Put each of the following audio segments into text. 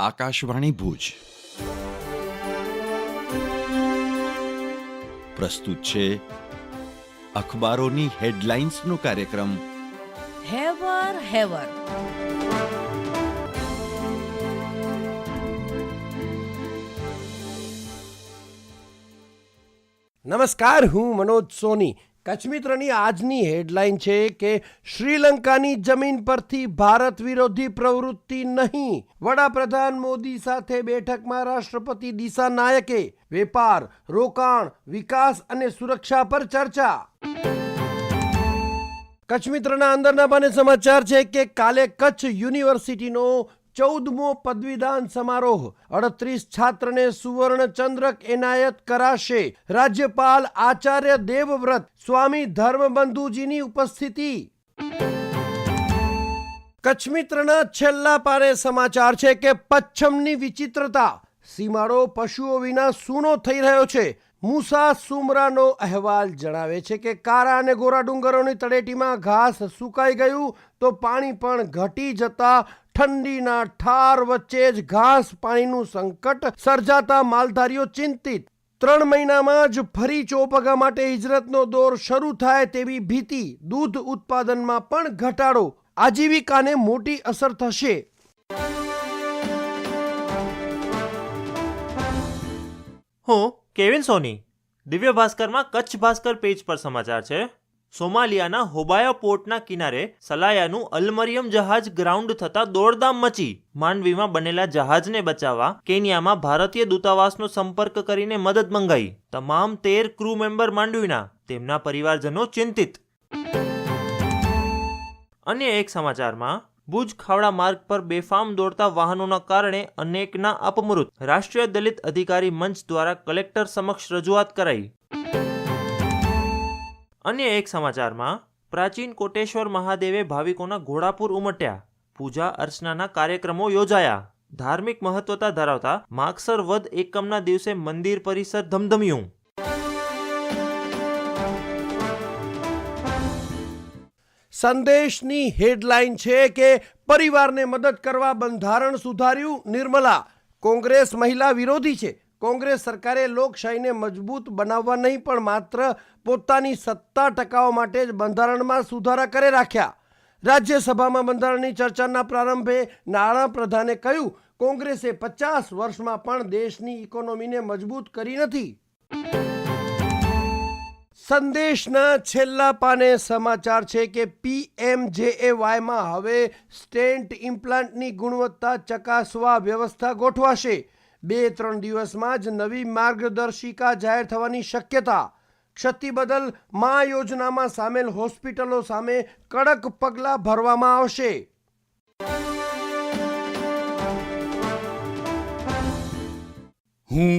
આકાશવાણી ભુજ પ્રસ્તુત છે અખબારોની હેડલાઇન્સનો કાર્યક્રમ હેવર હેવર. નમસ્કાર, હું મનોજ સોની. કચ્છ મિત્રની આજની હેડલાઇન છે કે શ્રીલંકાની જમીન પરથી ભારત વિરોધી પ્રવૃત્તિ નહીં. વડાપ્રધાન મોદી સાથે બેઠકમાં રાષ્ટ્રપતિ દિશા નાયકે વેપાર, રોકાણ, વિકાસ અને સુરક્ષા પર ચર્ચા. કચ્છ મિત્રના અંદરના પાને સમાચાર છે કે કાલે કચ્છ યુનિવર્સિટીનો 14મો પદવીદાન સમારોહ. 38 છાત્રને સુવર્ણ ચંદ્રક એનાયત કરાશે. રાજ્યપાલ આચાર્ય દેવવ્રત, સ્વામી ધર્મબંધુજીની ઉપસ્થિતિ. કચ્છ મિત્રના છેલ્લા પાને સમાચાર છે કે પચ્છમની વિચિત્રતા. સીમાડો પશુઓ વિના સૂનો થઈ રહ્યો છે. મૂસા સુમરાનો અહેવાલ જણાવે છે કે કારા અને ગોરા ડુંગરોની તળેટીમાં ઘાસ સુકાઈ ગયું તો પાણી પણ ઘટી જતા ઠંડીના ઠાર વચ્ચે જ ઘાસ પાણીનું સંકટ સર્જાતા માલધારીઓ ચિંતિત. 3 મહિનામાં જ ફરી ચોપગા માટે હિજરતનો દોર શરૂ થાય તેવી ભીતિ. દૂધ ઉત્પાદનમાં પણ ઘટાડો. આજીવિકાને મોટી અસર થશે. હું કેવિન સોની. દિવ્ય ભાસ્કરમાં કચ્છ ભાસ્કર પેજ પર સમાચાર છે. સોમાલિયાના હોબાયા પોર્ટના કિનારે સલાયાનું અલમરિયમ જહાજ ગ્રાઉન્ડ થતા દોડધામ મચી. માંડવીમાં બનેલા જહાજને બચાવવા કેન્યામાં ભારતીય દૂતાવાસનો સંપર્ક કરીને મદદ મંગાઈ. તમામ 13 ક્રૂ મેમ્બર માંડવીના, તેમના પરિવારજનો ચિંતિત. અન્ય એક સમાચારમાં ભુજ ખાવડા માર્ગ પર બેફામ દોડતા વાહનોના કારણે અનેકના અપમૃત. રાષ્ટ્રીય દલિત અધિકારી મંચ દ્વારા કલેક્ટર સમક્ષ રજૂઆત કરાઈ. અન્ય એક સમાચારમાં પ્રાચીન કોટેશ્વર મહાદેવે ભાવિકોના ઘોડાપુર ઉમટ્યા. પૂજા અર્ચનાના કાર્યક્રમો યોજાયા. ધાર્મિક મહત્વતા ધરાવતા માગસર વદ એકમના દિવસે મંદિર પરિસર ધમધમ્યું. સંદેશની હેડલાઇન છે કે પરિવારને મદદ કરવા બંધારણ સુધાર્યું. નિર્મલા, કોંગ્રેસ મહિલા વિરોધી છે. કોંગ્રેસ સરકારે લોકશાહીને મજબૂત બનાવવા નહીં પણ માત્ર પોતાની સત્તા ટકાવવા માટે જ બંધારણમાં સુધારા કરે રાખ્યા. રાજ્યસભામાં બંધારણની ચર્ચાના પ્રારંભે નાણાં પ્રધાને કહ્યું, કોંગ્રેસે 50 વર્ષમાં પણ દેશની ઇકોનોમીને મજબૂત કરી નથી. સંદેશના છેલ્લા પાને સમાચાર છે કે PMJAYમાં હવે સ્ટેન્ટ ઇમ્પ્લાન્ટની ગુણવત્તા ચકાસવા વ્યવસ્થા ગોઠવાશે. 2-3 દિવસમાં જ નવી માર્ગદર્શિકા જાહેર થવાની શક્યતા. ક્ષતિ બદલ મા યોજનામાં સામેલ હોસ્પિટલો સામે કડક પગલાં ભરવામાં આવશે. હું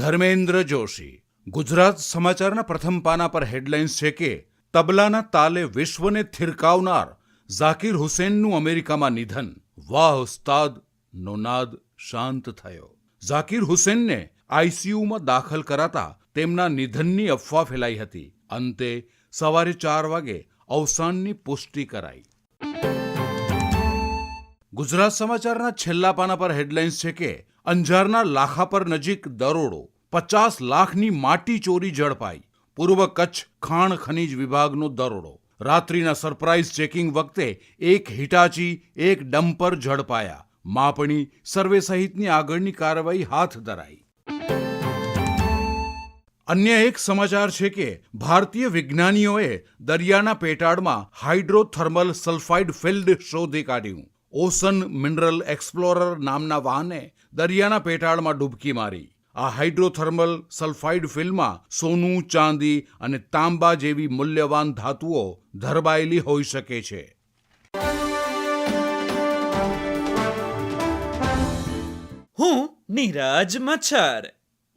ધર્મેન્દ્ર જોશી. ગુજરાત સમાચારના પ્રથમ પાના પર હેડલાઇન્સ છે કે તબલાના તાલે વિશ્વને થિરકાવનાર ઝાકિર હુસેનનું અમેરિકામાં નિધન. વાહ ઉસ્તાદ નો નાદ શાંત થયો. ઝાકિર હુસેનને આઈસીયુમાં દાખલ કરાતા તેમના નિધનની અફવા ફેલાઈ હતી. અંતે સવારે 4 વાગે અવસાનની પુષ્ટિ કરાઈ. ગુજરાત સમાચારના છેલ્લા પાના પર હેડલાઇન્સ છે કે અંજારના લાખાપર નજીક દરોડો. 50 લાખની માટી ચોરી ઝડપાઈ. પૂર્વ કચ્છ ખાણ ખનીજ વિભાગનો દરોડો. રાત્રિના સરપ્રાઇઝ ચેકિંગ વખતે એક હિટાચી, એક ડમ્પર ઝડપાયા. માપણી, સર્વે સહિતની આગળની કાર્યવાહી હાથ ધરાઈ. અન્ય એક સમાચાર છે કે ભારતીય વિજ્ઞાનીઓએ દરિયાના પેટાળમાં હાઇડ્રોથર્મલ સલ્ફાઇડ ફિલ્ડ શોધી કાઢ્યું. ઓશન મિનરલ એક્સપ્લોરર નામના વાહને દરિયાના પેટાળમાં ડૂબકી મારી. આ હાઇડ્રોથર્મલ સલ્ફાઇડ ફિલ્ડમાં સોનું, ચાંદી અને તાંબા જેવી મૂલ્યવાન ધાતુઓ ધરબાયેલી હોઈ શકે છે. હું નીરજ મચ્છર.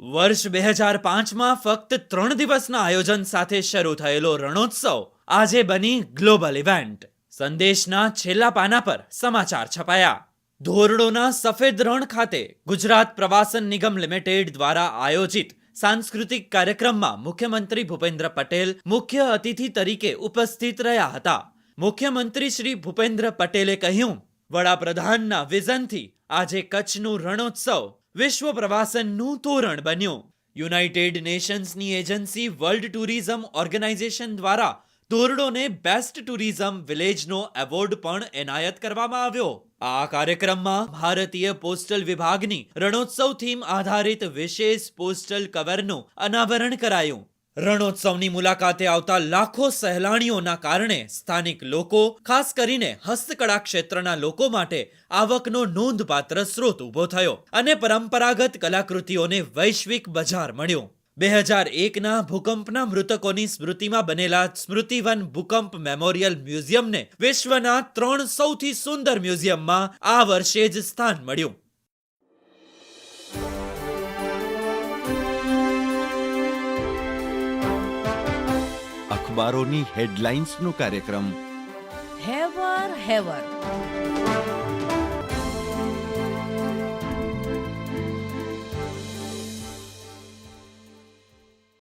વર્ષ 2005માં ફક્ત 3 દિવસના આયોજન સાથે શરૂ થયેલો રણોત્સવ આજે બની ગ્લોબલ ઇવેન્ટ. સંદેશના છેલ્લા પાના પર સમાચાર છપાયા. ધોરડોના સફેદ રણ ખાતે ગુજરાત પ્રવાસન નિગમ લિમિટેડ દ્વારા આયોજિત સાંસ્કૃતિક કાર્યક્રમમાં મુખ્યમંત્રી ભૂપેન્દ્ર પટેલ મુખ્ય અતિથિ તરીકે ઉપસ્થિત રહ્યા હતા. મુખ્યમંત્રી શ્રી ભૂપેન્દ્ર પટેલે કહ્યું, વડાપ્રધાનના વિઝનથી આજે કચ્છનું રણોત્સવ વિશ્વ પ્રવાસનનું તોરણ બન્યું. યુનાઇટેડ નેશન્સની એજન્સી વર્લ્ડ ટુરિઝમ ઓર્ગેનાઇઝેશન દ્વારા ધોરડોને બેસ્ટ ટુરિઝમ વિલેજનો એવોર્ડ પણ એનાયત કરવામાં આવ્યો. આ કાર્યક્રમમાં ભારતીય પોસ્ટલ વિભાગની રણોત્સવ થીમ આધારિત વિશેષ પોસ્ટલ કવરનું અનાવરણ કરાયું. રણોત્સવની મુલાકાતે આવતા લાખો સહેલાણીઓના કારણે સ્થાનિક લોકો, ખાસ કરીને હસ્તકળા ક્ષેત્રના લોકો માટે આવકનો નોંધપાત્ર સ્ત્રોત ઊભો થયો અને પરંપરાગત કલાકૃતિઓને વૈશ્વિક બજાર મળ્યું. 2001ના ભૂકંપના મૃતકોની સ્મૃતિમાં બનેલા સ્મૃતિવન ભૂકંપ મેમોરિયલ મ્યુઝિયમને વિશ્વના 3 સૌથી સુંદર મ્યુઝિયમમાં આ વર્ષે જ સ્થાન મળ્યું. અખબારોની હેડલાઇન્સનો કાર્યક્રમ હેવર હેવર